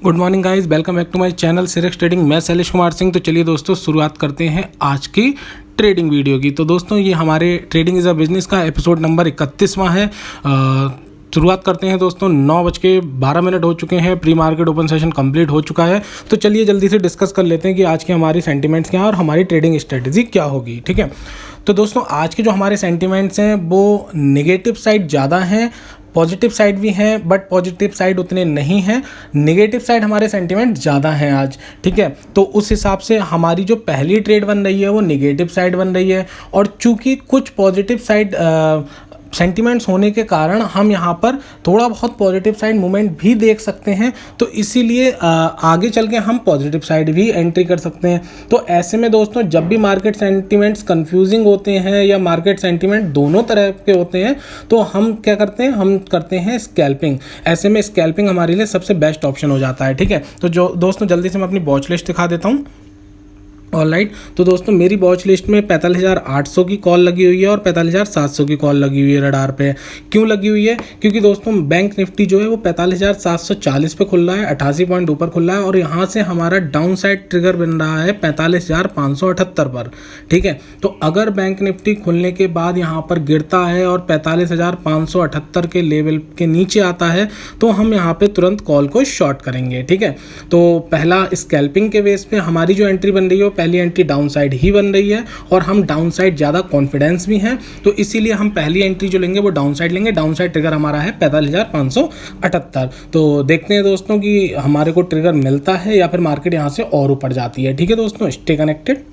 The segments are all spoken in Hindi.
Good morning guys, welcome back to my channel Sirex trading. मैं शैलेश कुमार सिंह। तो चलिए दोस्तों, शुरुआत करते हैं आज की ट्रेडिंग वीडियो की। तो दोस्तों, ये हमारे ट्रेडिंग इज़ अ बिजनेस का एपिसोड नंबर 31वां है। शुरुआत करते हैं दोस्तों। 9:12 हो चुके हैं, pre market open session complete हो चुका है। तो चलिए जल्दी से डिस्कस कर लेते हैं कि आज की हमारी सेंटिमेंट्स क्या हैं और हमारी ट्रेडिंग स्ट्रेटेजी क्या होगी। ठीक है, तो दोस्तों आज के जो हमारे सेंटिमेंट्स हैं वो नेगेटिव साइड ज़्यादा हैं, पॉजिटिव साइड भी हैं, बट पॉजिटिव साइड उतने नहीं हैं। नेगेटिव साइड हमारे सेंटिमेंट ज़्यादा हैं आज। ठीक है, तो उस हिसाब से हमारी जो पहली ट्रेड बन रही है वो नेगेटिव साइड बन रही है, और चूंकि कुछ पॉजिटिव साइड सेंटिमेंट्स होने के कारण हम यहाँ पर थोड़ा बहुत पॉजिटिव साइड मूवमेंट भी देख सकते हैं। तो इसीलिए आगे चल के हम पॉजिटिव साइड भी एंट्री कर सकते हैं। तो ऐसे में दोस्तों, जब भी मार्केट सेंटिमेंट्स कंफ्यूजिंग होते हैं या मार्केट सेंटिमेंट दोनों तरह के होते हैं, तो हम क्या करते हैं, हम करते हैं स्कैल्पिंग। ऐसे में स्कैल्पिंग हमारे लिए सबसे बेस्ट ऑप्शन हो जाता है। ठीक है, तो जो दोस्तों जल्दी से मैं अपनी वॉच लिस्ट दिखा देता हूँ। ऑलराइट, तो दोस्तों मेरी वॉच लिस्ट में 45,800 की कॉल लगी हुई है और 45,700 की कॉल लगी हुई है रडार पे। क्यों लगी हुई है? क्योंकि दोस्तों बैंक निफ्टी जो है वो 45,740 पे खुल रहा है, 88 पॉइंट ऊपर खुल रहा है, और यहाँ से हमारा डाउन साइड ट्रिगर बन रहा है 45,578 पर। ठीक है, तो अगर बैंक निफ्टी खुलने के बाद यहाँ पर गिरता है और 45,578 के लेवल के नीचे आता है, तो हम यहाँ पे तुरंत कॉल को शॉर्ट करेंगे। ठीक है, तो पहला स्कैल्पिंग के बेस पे हमारी जो एंट्री बन रही है, पहली एंट्री डाउन साइड ही बन रही है और हम डाउन साइड ज़्यादा कॉन्फिडेंस भी हैं, तो इसीलिए हम पहली एंट्री जो लेंगे वो डाउन साइड लेंगे। डाउन साइड ट्रिगर हमारा है 45,578। तो देखते हैं दोस्तों कि हमारे को ट्रिगर मिलता है या फिर मार्केट यहाँ से और ऊपर जाती है। ठीक है दोस्तों, स्टे कनेक्टेड।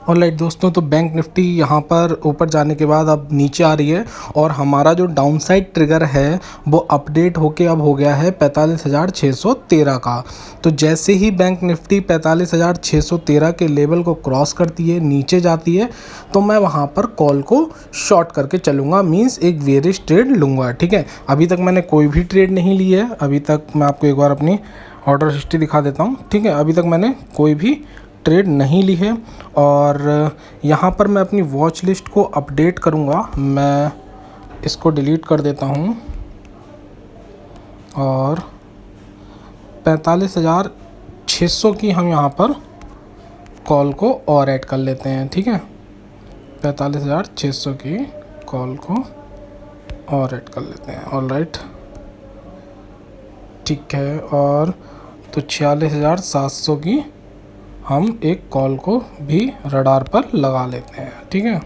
ऑलराइट दोस्तों, तो बैंक निफ्टी यहाँ पर ऊपर जाने के बाद अब नीचे आ रही है और हमारा जो डाउन साइड ट्रिगर है वो अपडेट होके अब हो गया है 45,613 का। तो जैसे ही बैंक निफ्टी 45,613 के लेवल को क्रॉस करती है, नीचे जाती है, तो मैं वहाँ पर कॉल को शॉर्ट करके चलूँगा, मींस एक वेरिश ट्रेड लूँगा। ठीक है, अभी तक मैंने कोई भी ट्रेड नहीं ली है। अभी तक मैं आपको एक बार अपनी ऑर्डर हिस्ट्री दिखा देता हूँ। ठीक है, अभी तक मैंने कोई भी ट्रेड नहीं ली है, और यहाँ पर मैं अपनी वॉच लिस्ट को अपडेट करूँगा। मैं इसको डिलीट कर देता हूँ और 45,600 की हम यहाँ पर कॉल को और ऐड कर लेते हैं। ठीक है, 45,600 की कॉल को और ऐड कर लेते हैं। ऑलराइट, ठीक है, और तो 46,700 की हम एक कॉल को भी रडार पर लगा लेते हैं। ठीक है,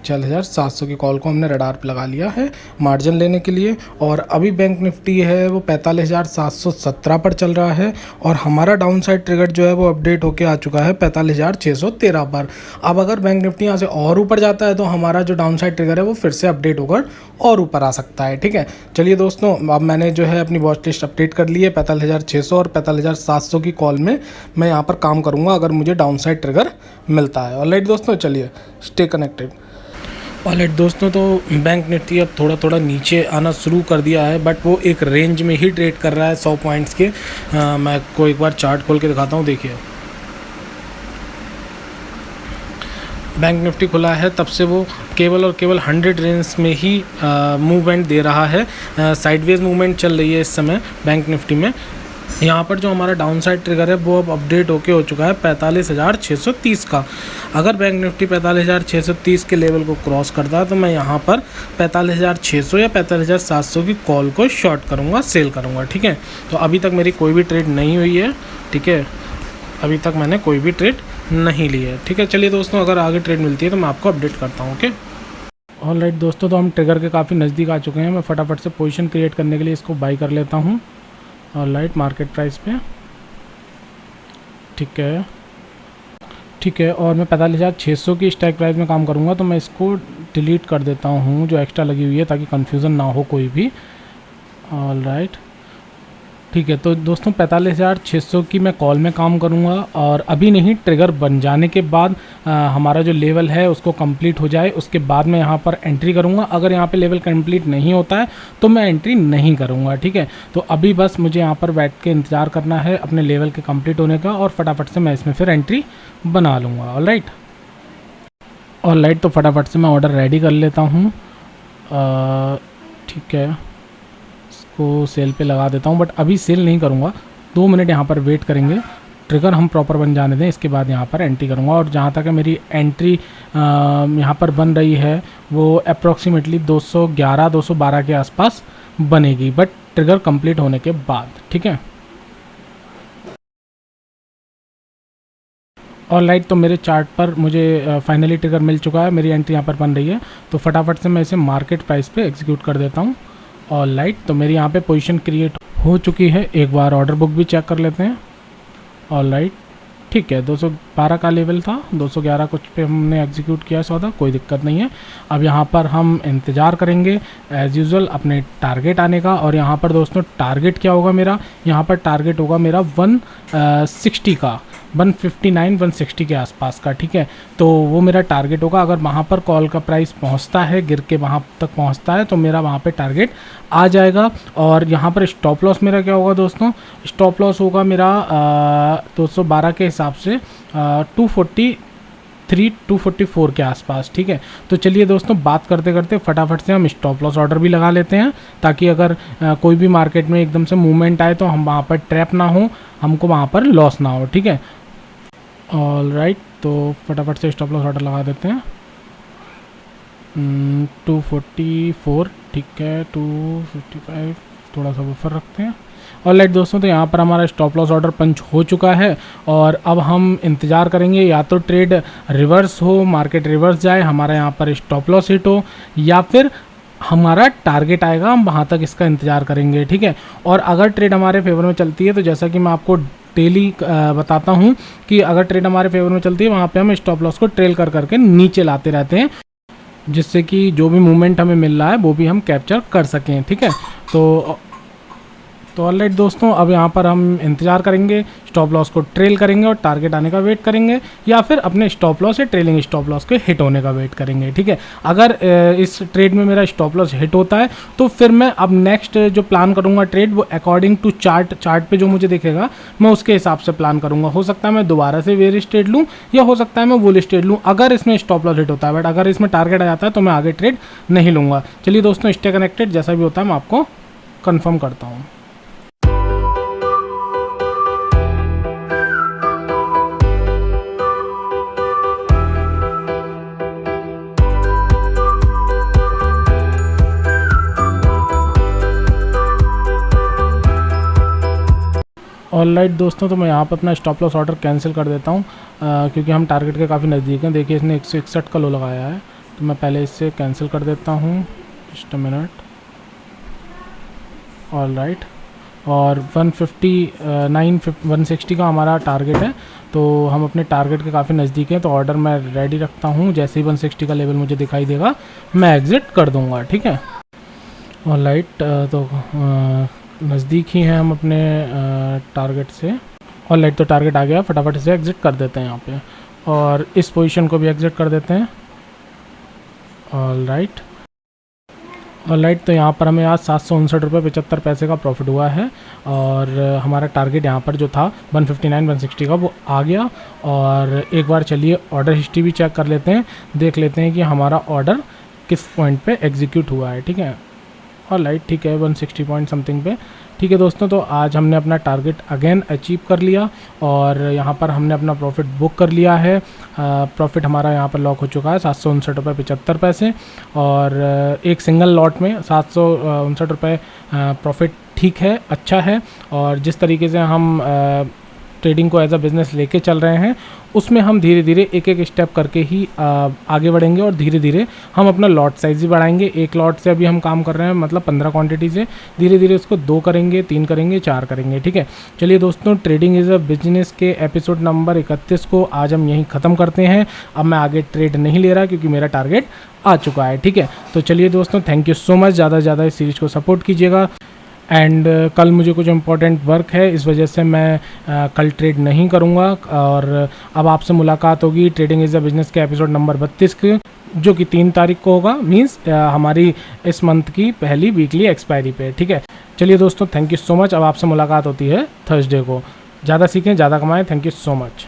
46,700 की कॉल को हमने रडार पर लगा लिया है मार्जिन लेने के लिए। और अभी बैंक निफ्टी है वो 45,717 पर चल रहा है, और हमारा डाउन साइड ट्रिगर जो है वो अपडेट होके आ चुका है 45,613 पर। अब अगर बैंक निफ्टी यहाँ से और ऊपर जाता है तो हमारा जो डाउन साइड ट्रिगर है वो फिर से अपडेट होकर और ऊपर आ सकता है। ठीक है, चलिए दोस्तों, अब मैंने जो है अपनी वॉच लिस्ट अपडेट कर ली है। 45,600 और 45,700 की कॉल में मैं यहाँ पर काम करूँगा अगर मुझे डाउन साइड ट्रिगर मिलता है। ऑलराइट दोस्तों, चलिए स्टे कनेक्टेड। ऑलराइट दोस्तों, तो बैंक निफ्टी अब थोड़ा थोड़ा नीचे आना शुरू कर दिया है, बट वो एक रेंज में ही ट्रेड कर रहा है 100 पॉइंट्स के। मैं आपको एक बार चार्ट खोल के दिखाता हूँ। देखिए, बैंक निफ्टी खुला है तब से वो केवल और केवल 100 रेंज में ही मूवमेंट दे रहा है। साइडवेज मूवमेंट चल रही है इस समय बैंक निफ्टी में। यहाँ पर जो हमारा डाउन साइड ट्रिगर है वो अब अपडेट होके हो चुका है 45,630 का। अगर बैंक निफ्टी 45,630 के लेवल को क्रॉस करता है तो मैं यहाँ पर 45,600 या 45,700 की कॉल को शॉर्ट करूँगा, सेल करूँगा। ठीक है, तो अभी तक मेरी कोई भी ट्रेड नहीं हुई है। ठीक है, अभी तक मैंने कोई भी ट्रेड नहीं ली है। ठीक है, चलिए दोस्तों, अगर आगे ट्रेड मिलती है तो मैं आपको अपडेट करता हूँ। ओके, ऑलराइट दोस्तों, तो हम ट्रिगर के काफ़ी नज़दीक आ चुके हैं। मैं फटाफट से पोजीशन क्रिएट करने के लिए इसको बाई कर लेता हूँ ऑलराइट मार्केट प्राइस पे। ठीक है, ठीक है, और मैं 45,600 की स्ट्राइक प्राइस में काम करूँगा, तो मैं इसको डिलीट कर देता हूँ जो एक्स्ट्रा लगी हुई है, ताकि कन्फ्यूज़न ना हो कोई भी। ऑलराइट, ठीक है, तो दोस्तों 45,600 की मैं कॉल में काम करूंगा, और अभी नहीं, ट्रिगर बन जाने के बाद हमारा जो लेवल है उसको कंप्लीट हो जाए उसके बाद मैं यहाँ पर एंट्री करूंगा। अगर यहाँ पे लेवल कंप्लीट नहीं होता है तो मैं एंट्री नहीं करूंगा। ठीक है, तो अभी बस मुझे यहाँ पर बैठ के इंतज़ार करना है अपने लेवल के कंप्लीट होने का, और फटाफट से मैं इसमें फिर एंट्री बना लूँगा। ऑलराइट, तो फटाफट से मैं ऑर्डर रेडी कर लेता हूँ। ठीक है, इसको सेल पे लगा देता हूँ, बट अभी सेल नहीं करूँगा, 2 मिनट यहाँ पर वेट करेंगे, ट्रिगर हम प्रॉपर बन जाने दें, इसके बाद यहाँ पर एंट्री करूँगा। और जहाँ तक है मेरी एंट्री यहाँ पर बन रही है वो अप्रॉक्सीमेटली 211-212 के आसपास बनेगी, बट ट्रिगर कंप्लीट होने के बाद। ठीक है, और लाइट तो मेरे चार्ट पर मुझे फाइनली ट्रिगर मिल चुका है, मेरी एंट्री यहाँ पर बन रही है, तो फटाफट से मैं इसे मार्केट प्राइस पे एग्जीक्यूट कर देता हूँ। और लाइट तो मेरी यहाँ पे पोजीशन क्रिएट हो चुकी है, एक बार ऑर्डर बुक भी चेक कर लेते हैं। और लाइट ठीक है, 212 का लेवल था, 211 कुछ पे हमने एग्जीक्यूट किया सौदा, कोई दिक्कत नहीं है। अब यहाँ पर हम इंतज़ार करेंगे एज़ यूजुअल अपने टारगेट आने का। और यहाँ पर दोस्तों टारगेट क्या होगा मेरा, यहाँ पर टारगेट होगा मेरा 160 का, 159-160 के आसपास का। ठीक है, तो वो मेरा टारगेट होगा। अगर वहाँ पर कॉल का प्राइस पहुँचता है, गिर के वहाँ तक पहुँचता है, तो मेरा वहाँ पे टारगेट आ जाएगा। और यहाँ पर स्टॉप लॉस मेरा क्या होगा दोस्तों, स्टॉप लॉस होगा मेरा 212 के हिसाब से 243-244 के आसपास। ठीक है, तो चलिए दोस्तों बात करते करते फटाफट से हम स्टॉप लॉस ऑर्डर भी लगा लेते हैं, ताकि अगर कोई भी मार्केट में एकदम से मूवमेंट आए तो हम वहाँ पर ट्रैप ना हो, हमको वहाँ पर लॉस ना हो। ठीक है, ऑल राइट, तो फटाफट से स्टॉप लॉस ऑर्डर लगा देते हैं 244। ठीक है, 255, थोड़ा सा बफर रखते हैं। और लाइट दोस्तों, तो यहाँ पर हमारा स्टॉप लॉस ऑर्डर पंच हो चुका है, और अब हम इंतज़ार करेंगे या तो ट्रेड रिवर्स हो, मार्केट रिवर्स जाए, हमारा यहाँ पर स्टॉप लॉस हिट हो, या फिर हमारा टारगेट आएगा, हम वहाँ तक इसका इंतज़ार करेंगे। ठीक है, और अगर ट्रेड हमारे फेवर में चलती है, तो जैसा कि मैं आपको डेली बताता हूँ कि अगर ट्रेड हमारे फेवर में चलती है, वहाँ पे हम स्टॉप लॉस को ट्रेल कर करके नीचे लाते रहते हैं, जिससे कि जो भी मूवमेंट हमें मिल रहा है वो भी हम कैप्चर कर सकें। ठीक है, तो ऑलराइट दोस्तों, अब यहाँ पर हम इंतज़ार करेंगे, स्टॉप लॉस को ट्रेल करेंगे और टारगेट आने का वेट करेंगे, या फिर अपने स्टॉप लॉस या ट्रेलिंग स्टॉप लॉस के हिट होने का वेट करेंगे। ठीक है, अगर इस ट्रेड में मेरा स्टॉप लॉस हिट होता है, तो फिर मैं अब नेक्स्ट जो प्लान करूँगा ट्रेड, वो अकॉर्डिंग टू चार्ट पे जो मुझे दिखेगा मैं उसके हिसाब से प्लान करूँगा। हो सकता है मैं दोबारा से वेरिश ट्रेड लूँ, या हो सकता है मैं बुलिश ट्रेड लूँ, अगर इसमें स्टॉप लॉस हिट होता है। बट अगर इसमें टारगेट आ जाता है तो मैं आगे ट्रेड नहीं लूँगा। चलिए दोस्तों, स्टे कनेक्टेड, जैसा भी होता है मैं आपको कन्फर्म करता हूँ। ऑलराइट दोस्तों, तो मैं यहाँ पर अपना स्टॉप लॉस ऑर्डर कैंसिल कर देता हूँ, क्योंकि हम टारगेट के काफ़ी नज़दीक हैं। देखिए इसने 161 का लो लगाया है, तो मैं पहले इससे कैंसिल कर देता हूँ। Just a minute. ऑलराइट, और 160 का हमारा टारगेट है, तो हम अपने टारगेट के काफ़ी नज़दीक हैं, तो ऑर्डर मैं रेडी रखता हूँ। जैसे ही 160 का लेवल मुझे दिखाई देगा मैं एग्ज़िट कर दूँगा। ठीक है, ऑलराइट, तो नज़दीक ही हैं हम अपने टारगेट से। ऑलराइट, तो टारगेट आ गया, फटाफट से एग्ज़िट कर देते हैं यहाँ पे, और इस पोजीशन को भी एग्ज़िट कर देते हैं। ऑलराइट, तो यहाँ पर हमें आज 759.75 का प्रॉफिट हुआ है, और हमारा टारगेट यहाँ पर जो था 159-160 का वो आ गया। और एक बार चलिए ऑर्डर हिस्ट्री भी चेक कर लेते हैं, देख लेते हैं कि हमारा ऑर्डर किस पॉइंट पे एग्जीक्यूट हुआ है। ठीक है, ऑलराइट, ठीक है, 160 पॉइंट समथिंग पे। ठीक है दोस्तों, तो आज हमने अपना टारगेट अगेन अचीव कर लिया, और यहाँ पर हमने अपना प्रॉफिट बुक कर लिया है। प्रॉफिट हमारा यहाँ पर लॉक हो चुका है 759.75, और एक सिंगल लॉट में 759 प्रॉफिट ठीक है, अच्छा है। और जिस तरीके से हम ट्रेडिंग को एज अ बिज़नेस लेके चल रहे हैं, उसमें हम धीरे धीरे एक एक स्टेप करके ही आगे बढ़ेंगे, और धीरे धीरे हम अपना लॉट साइज़ भी बढ़ाएंगे। एक लॉट से अभी हम काम कर रहे हैं, मतलब 15 क्वांटिटी से, धीरे धीरे उसको 2 करेंगे, 3 करेंगे, 4 करेंगे। ठीक है, चलिए दोस्तों, ट्रेडिंग इज़ अ बिजनेस के एपिसोड नंबर 31 को आज हम यहीं ख़त्म करते हैं। अब मैं आगे ट्रेड नहीं ले रहा, क्योंकि मेरा टारगेट आ चुका है। ठीक है, तो चलिए दोस्तों, थैंक यू सो मच, ज़्यादा से ज़्यादा इस सीरीज़ को सपोर्ट कीजिएगा। एंड कल मुझे कुछ इम्पोर्टेंट वर्क है, इस वजह से मैं कल ट्रेड नहीं करूँगा। और अब आपसे मुलाकात होगी ट्रेडिंग इज़ अ बिज़नेस के एपिसोड नंबर 32 के, जो कि 3 तारीख को होगा, मीन्स हमारी इस मंथ की पहली वीकली एक्सपायरी पे। ठीक है, चलिए दोस्तों, थैंक यू सो मच। अब आपसे मुलाकात होती है थर्सडे को। ज़्यादा सीखें, ज़्यादा कमाएं। Thank you so much.